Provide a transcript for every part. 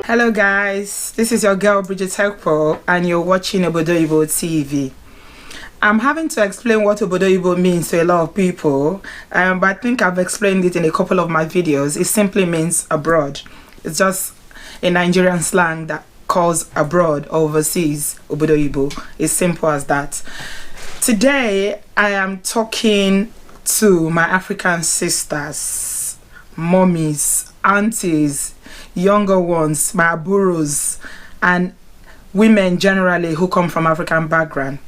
Hello guys, this is your girl Bridget Ekpo and you're watching Obodo TV. I'm having to explain what Obodo means to a lot of people, but I think I've explained it in a couple of my videos. It simply means abroad. It's just a Nigerian slang that calls abroad or overseas Obodo. It's simple as that. Today I am talking to my African sisters, mommies, aunties, younger ones, my aburos, and women generally who come from African background.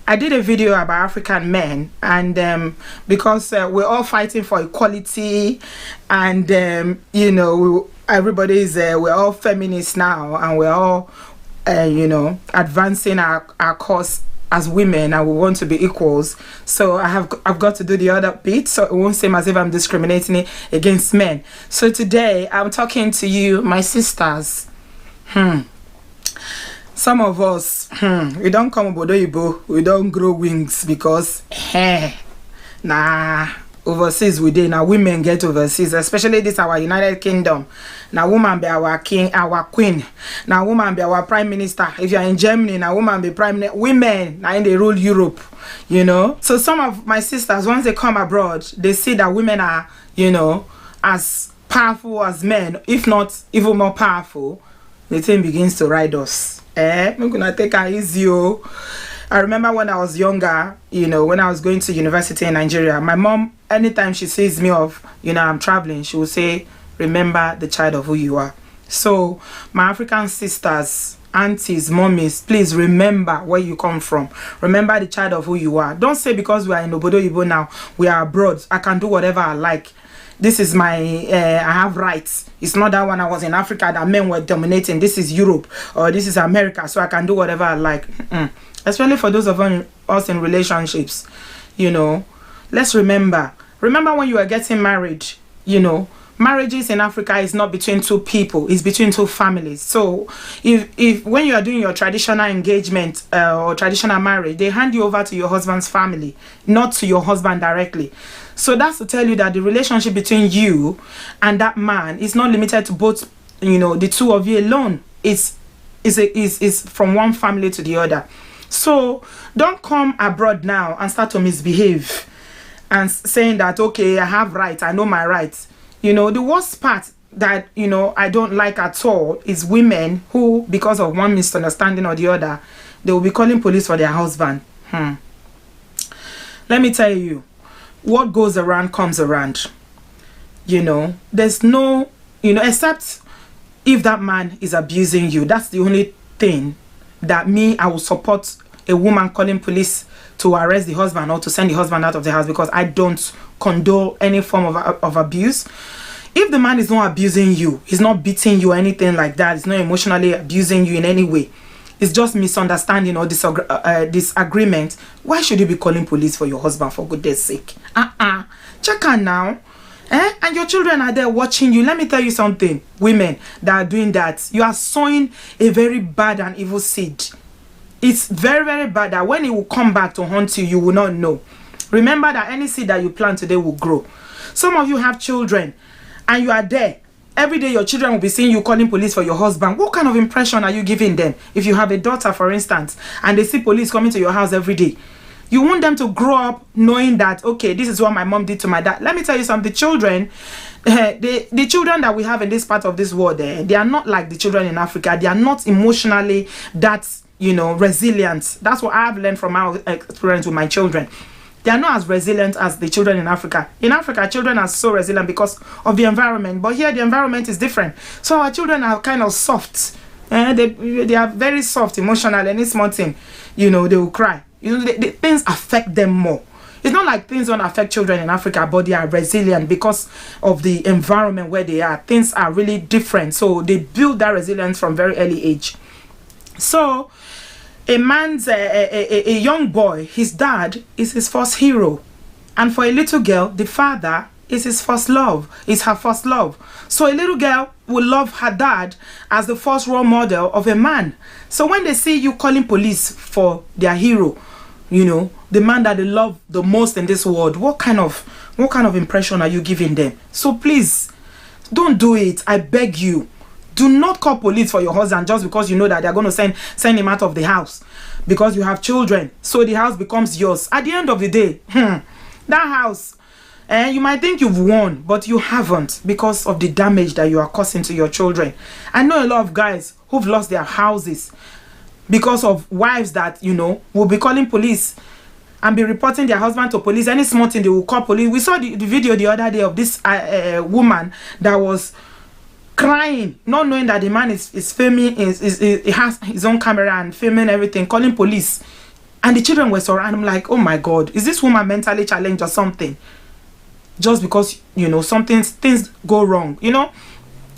I did a video about African men, and because we're all fighting for equality, and everybody is we're all feminists now, and we're all advancing our cause as women, and we want to be equals. So I've got to do the other bit, so it won't seem as if I'm discriminating against men. So today I'm talking to you, my sisters. Some of us, we don't come Obodo, we don't grow wings because overseas we did. Now women get overseas, especially this our United Kingdom. Now woman be our king, our queen. Now woman be our prime minister. If you're in Germany, now woman be prime minister. Women now in they rule Europe, So some of my sisters, once they come abroad, they see that women are, as powerful as men, if not even more powerful. The thing begins to ride us. I'm gonna take her easy. I remember when I was younger, when I was going to university in Nigeria, my mom, anytime she sees me off, I'm traveling, she will say, remember the child of who you are. So my African sisters, aunties, mommies, please remember where you come from. Remember the child of who you are. Don't say because we are in Obodo now, we are abroad, I can do whatever I like. This is my, I have rights. It's not that when I was in Africa that men were dominating. This is Europe or this is America, so I can do whatever I like. Especially for those of us in relationships, let's remember when you are getting married, marriages in Africa is not between two people, it's between two families. So if when you are doing your traditional engagement or traditional marriage, they hand you over to your husband's family, not to your husband directly. So that's to tell you that the relationship between you and that man is not limited to both, the two of you alone. It's from one family to the other. So don't come abroad now and start to misbehave and saying that, okay, I have rights, I know my rights. The worst part that, I don't like at all is women who, because of one misunderstanding or the other, they will be calling police for their husband. Let me tell you, what goes around comes around. There's no, except if that man is abusing you. That's the only thing that I will support a woman calling police to arrest the husband or to send the husband out of the house, because I don't condone any form of abuse. If the man is not abusing you, he's not beating you or anything like that, he's not emotionally abusing you in any way, it's just misunderstanding or disagreement, why should you be calling police for your husband, for goodness sake? Check her now. And your children are there watching you. Let me tell you something, women that are doing that, you are sowing a very bad and evil seed. It's very, very bad that when it will come back to haunt you, you will not know. Remember that any seed that you plant today will grow. Some of you have children and you are there. Every day your children will be seeing you calling police for your husband. What kind of impression are you giving them? If you have a daughter, for instance, and they see police coming to your house every day, you want them to grow up knowing that, okay, this is what my mom did to my dad. Let me tell you something, children, the children that we have in this part of this world, they are not like the children in Africa. They are not emotionally that, resilient. That's what I've learned from our experience with my children. They are not as resilient as the children in Africa. In Africa, children are so resilient because of the environment. But here, the environment is different. So our children are kind of soft. They are very soft emotionally. Any small thing, they will cry. Things affect them more. It's not like things don't affect children in Africa, but they are resilient because of the environment where they are. Things are really different. So they build that resilience from very early age. So a man's a young boy, his dad is his first hero, and for a little girl, the father is his first love, is her first love. So a little girl will love her dad as the first role model of a man. So when they see you calling police for their hero, the man that they love the most in this world, what kind of impression are you giving them? So please don't do it. I beg you, Do not call police for your husband just because you know that they're going to send him out of the house because you have children. So the house becomes yours. At the end of the day, that house, you might think you've won, but you haven't, because of the damage that you are causing to your children. I know a lot of guys who've lost their houses because of wives that, you know, will be calling police and be reporting their husband to police. Any small thing, they will call police. We saw the video the other day of this woman that was crying, not knowing that the man is filming, he has his own camera and filming everything, calling police. And the children were surrounded. I'm like, oh my God, is this woman mentally challenged or something? Just because, you know, things go wrong, you know.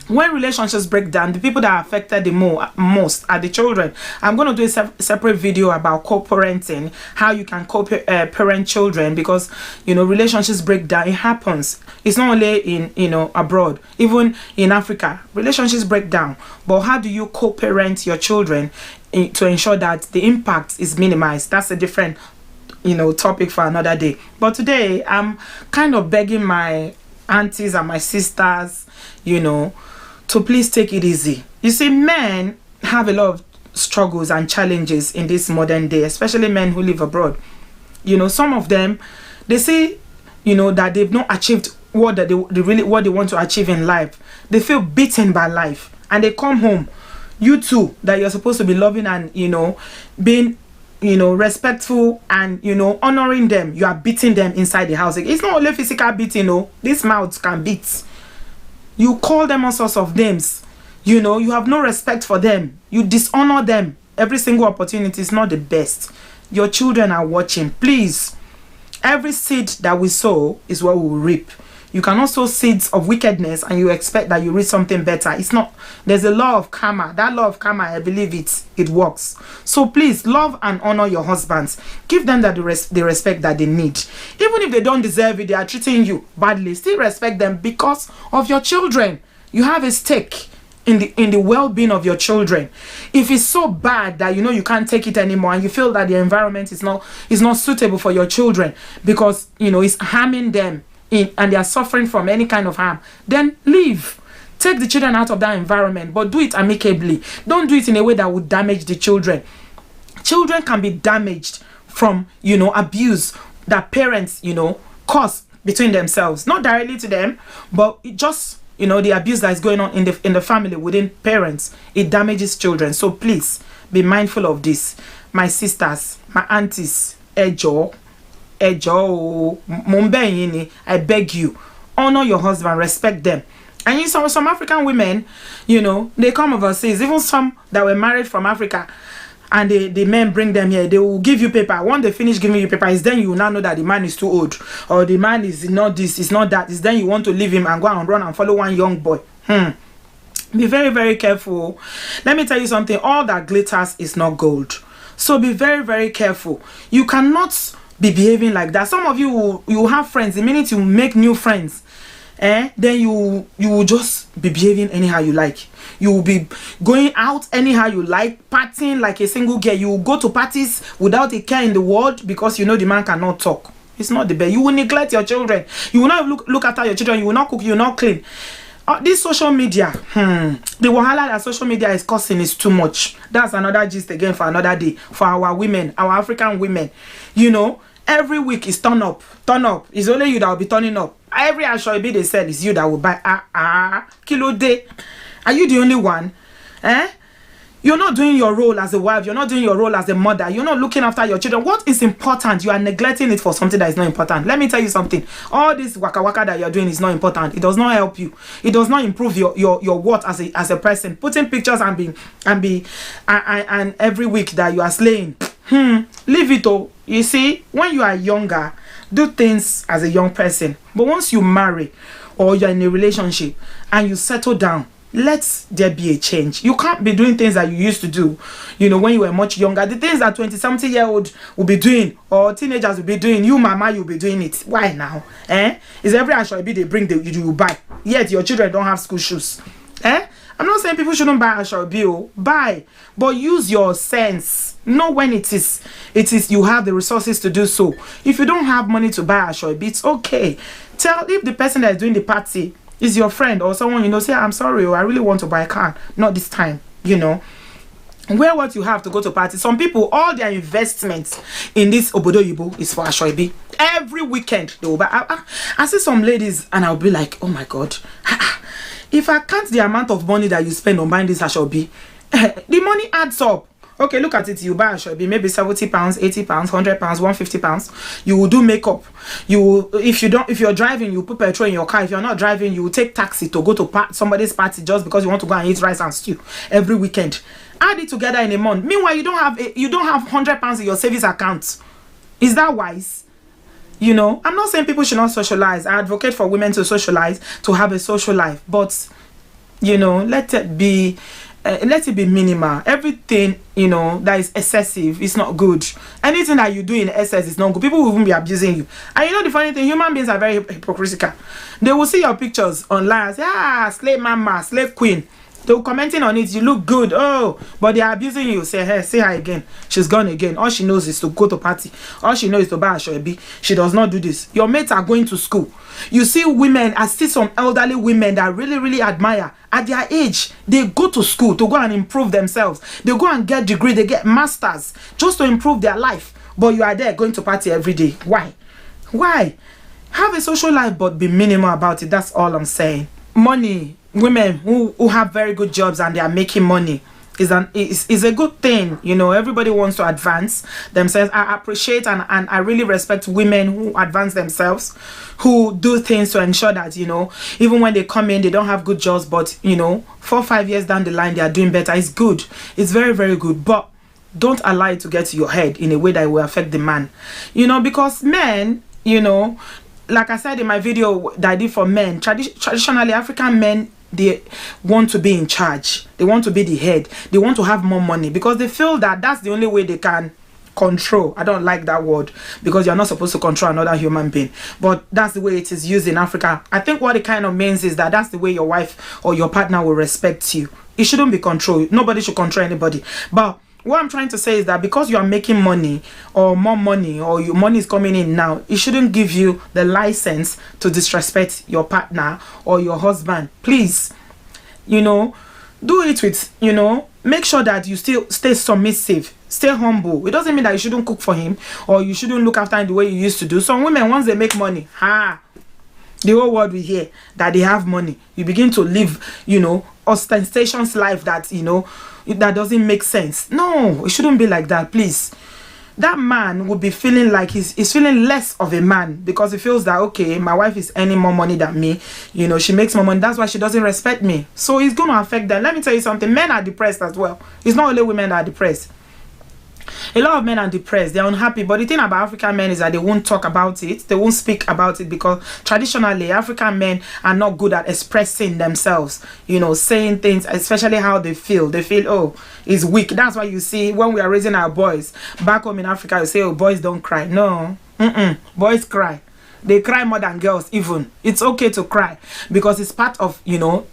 When relationships break down, the people that are affected the most are the children. I'm going to do a separate video about co-parenting, how you can co-parent children, because, you know, relationships break down. It happens. It's not only in, you know, abroad, even in Africa, relationships break down. But how do you co-parent your children to ensure that the impact is minimized? That's a different, you know, topic for another day. But today, I'm kind of begging my aunties and my sisters, you know, to please take it easy. You see, men have a lot of struggles and challenges in this modern day, especially men who live abroad. You know, some of them, they say, you know, that they've not achieved what they want to achieve in life. They feel beaten by life, and they come home. You too, that you're supposed to be loving and, you know, being, you know, respectful and, you know, honoring them, you are beating them inside the house. It's not only physical beating, no. This mouth can beat. You call them all sorts of names. You know, you have no respect for them. You dishonor them. Every single opportunity is not the best. Your children are watching. Please, every seed that we sow is what we will reap. You cannot sow seeds of wickedness and you expect that you reap something better. It's not. There's a law of karma. That law of karma, I believe it works. So please, love and honor your husbands. Give them the respect that they need. Even if they don't deserve it, they are treating you badly, still respect them because of your children. You have a stake in the well-being of your children. If it's so bad that, you know, you can't take it anymore and you feel that the environment is not suitable for your children because, you know, it's harming them, and they are suffering from any kind of harm, then leave. Take the children out of that environment, but do it amicably. Don't do it in a way that would damage the children. Children can be damaged from, you know, abuse that parents, you know, cause between themselves, not directly to them, but it just, you know, the abuse that is going on in the family within parents, it damages children. So please be mindful of this. My sisters, my aunties, Ejo, I beg you, honor your husband, respect them. And you saw some African women, you know, they come overseas, even some that were married from Africa, and the men bring them here. They will give you paper. Once they finish giving you paper, it's then you will now know that the man is too old, or the man is not this, it's not that. It's then you want to leave him and go and run and follow one young boy. Be very, very careful. Let me tell you something. All that glitters is not gold. So be very, very careful. You cannot be behaving like that. Some of you will have friends. The minute you make new friends, then you will just be behaving anyhow you like. You will be going out anyhow you like, partying like a single girl. You will go to parties without a care in the world because you know the man cannot talk. It's not the best. You will neglect your children. You will not look after your children. You will not cook. You will not clean. This social media, the wahala that social media is causing is too much. That's another gist again for another day. For our women, our African women, you know, every week is turn up. It's only you that will be turning up. Every Ashoibi they said is you that will buy. Kilo day. Are you the only one? You're not doing your role as a wife. You're not doing your role as a mother. You're not looking after your children. What is important? You are neglecting it for something that is not important. Let me tell you something. All this waka waka that you're doing is not important. It does not help you. It does not improve your worth as a person. Putting pictures and every week that you are slaying. Leave it all. You see, when you are younger, do things as a young person. But once you marry or you're in a relationship and you settle down, let there be a change. You can't be doing things that you used to do, you know, when you were much younger. The things that 20-something-year-old will be doing or teenagers will be doing, you mama, you'll be doing it. Why now? Is every Ashoibi they bring you buy? Yet your children don't have school shoes. I'm not saying people shouldn't buy Ashoibi, buy, but use your sense. Know when it is you have the resources to do so. If you don't have money to buy Ashoibi, it's okay. If the person that is doing the party Is your friend or someone, you know, say, I'm sorry, I really want to buy a car, not this time, you know. Wear what you have to go to party. Some people, all their investments in this Obodo Yibo is for Ashoebi. Every weekend they will buy. I see some ladies and I'll be like, oh my god, if I count the amount of money that you spend on buying this Ashoebi, the money adds up. Okay, look at it. You buy Ashoebi, maybe 70 pounds, 80 pounds, 100 pounds, 150 pounds. You will do makeup. You will, if you're driving, you put petrol in your car. If you're not driving, you will take taxi to go to somebody's party just because you want to go and eat rice and stew every weekend. Add it together in a month. Meanwhile, you don't have 100 pounds in your savings account. Is that wise? You know, I'm not saying people should not socialize. I advocate for women to socialize, to have a social life, but you know, let it be minimal. Everything, you know, that is excessive is not good. Anything that you do in excess is not good. People will even be abusing you. And you know the funny thing, human beings are very hypocritical. They will see your pictures online and say, slave mama, slave queen. They were commenting on it, you look good, oh, but they are abusing you. Say, hey, say her again. She's gone again. All she knows is to go to party. All she knows is to buy a Ashoebi. She does not do this. Your mates are going to school. You see women, I see some elderly women that I really, really admire. At their age, they go to school to go and improve themselves. They go and get degree, they get masters just to improve their life. But you are there going to party every day. Why? Why? Have a social life, but be minimal about it. That's all I'm saying. Money. Women who have very good jobs and they are making money is a good thing. You know, everybody wants to advance themselves. I appreciate and I really respect women who advance themselves, who do things to ensure that, you know, even when they come in, they don't have good jobs, but you know, 4 or 5 years down the line, they are doing better. It's good. It's very, very good. But don't allow it to get to your head in a way that will affect the man. You know, because men, you know, like I said in my video that I did for men, traditionally African men, they want to be in charge. They want to be the head. They want to have more money because they feel that that's the only way they can control. I don't like that word because you're not supposed to control another human being, but that's the way it is used in Africa. I think what it kind of means is that that's the way your wife or your partner will respect you. It shouldn't be control. Nobody should control anybody. But what I'm trying to say is that because you are making money or more money or your money is coming in now, it shouldn't give you the license to disrespect your partner or your husband. Please, you know, do it with, you know, make sure that you still stay submissive, stay humble. It doesn't mean that you shouldn't cook for him or you shouldn't look after him the way you used to do. Some women, once they make money, the whole world will hear that they have money. You begin to live, you know, ostentatious life that, you know, that doesn't make sense. No, it shouldn't be like that, please. That man would be feeling like he's feeling less of a man because he feels that, okay, my wife is earning more money than me, you know, she makes more money, that's why she doesn't respect me. So it's going to affect them. Let me tell you something, men are depressed as well. It's not only women that are depressed. A lot of men are depressed, they're unhappy, but the thing about African men is that they won't talk about it, they won't speak about it because traditionally African men are not good at expressing themselves, you know, saying things, especially how they feel, oh, it's weak. That's why you see when we are raising our boys back home in Africa, you say, oh, boys don't cry. No, boys cry. They cry more than girls even. It's okay to cry because it's part of, you know,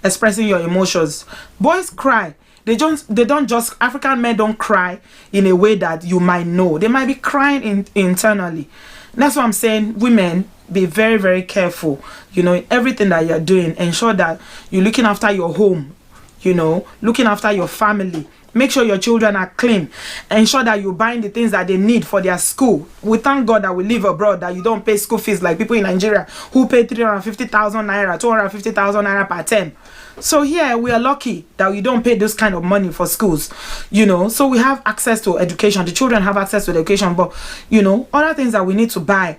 expressing your emotions. Boys cry. They don't just, African men don't cry in a way that you might know. They might be crying internally. That's what I'm saying. Women, be very, very careful, you know, in everything that you're doing. Ensure that you're looking after your home, you know, looking after your family. Make sure your children are clean. Ensure that you're buying the things that they need for their school. We thank God that we live abroad, that you don't pay school fees like people in Nigeria who pay 350,000 naira, 250,000 naira per term. So here we are lucky that we don't pay this kind of money for schools, you know. So we have access to education. The children have access to education, but you know, other things that we need to buy.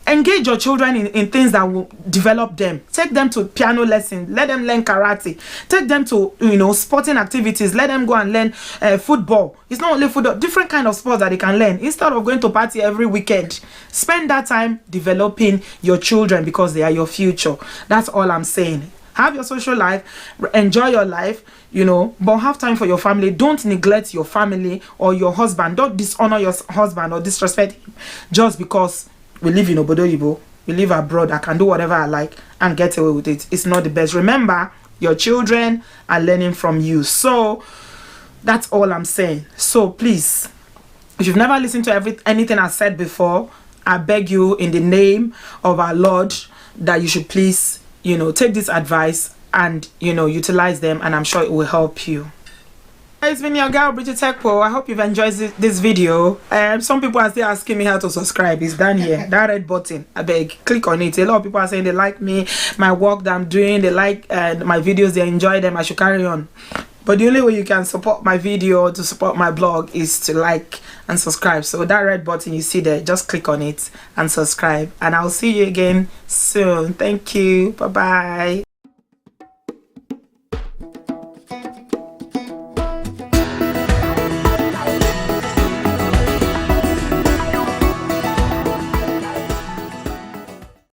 Engage your children in things that will develop them. Take them to piano lessons. Let them learn karate. Take them to, you know, sporting activities. Let them go and learn football. It's not only football, different kind of sports that they can learn. Instead of going to party every weekend, spend that time developing your children because they are your future. That's all I'm saying. Have your social life, enjoy your life, you know, but have time for your family. Don't neglect your family or your husband. Don't dishonor your husband or disrespect him just because we live in Obodo Yibo, we live abroad, I can do whatever I like and get away with it. It's not the best. Remember, your children are learning from you. So that's all I'm saying. So please, if you've never listened to anything I said before, I beg you in the name of our Lord, that you should please, you know, take this advice and, you know, utilize them, and I'm sure it will help you. It's been your girl Bridget Tekpo. I hope you've enjoyed this video. Some people are still asking me how to subscribe. It's down here, that red button. I beg, click on it. A lot of people are saying they like me, my work that I'm doing, they like my videos, they enjoy them, I should carry on. But the only way you can support my video, to support my blog, is to like and subscribe. So that red button you see there, just click on it and subscribe. And I'll see you again soon. Thank you. Bye bye.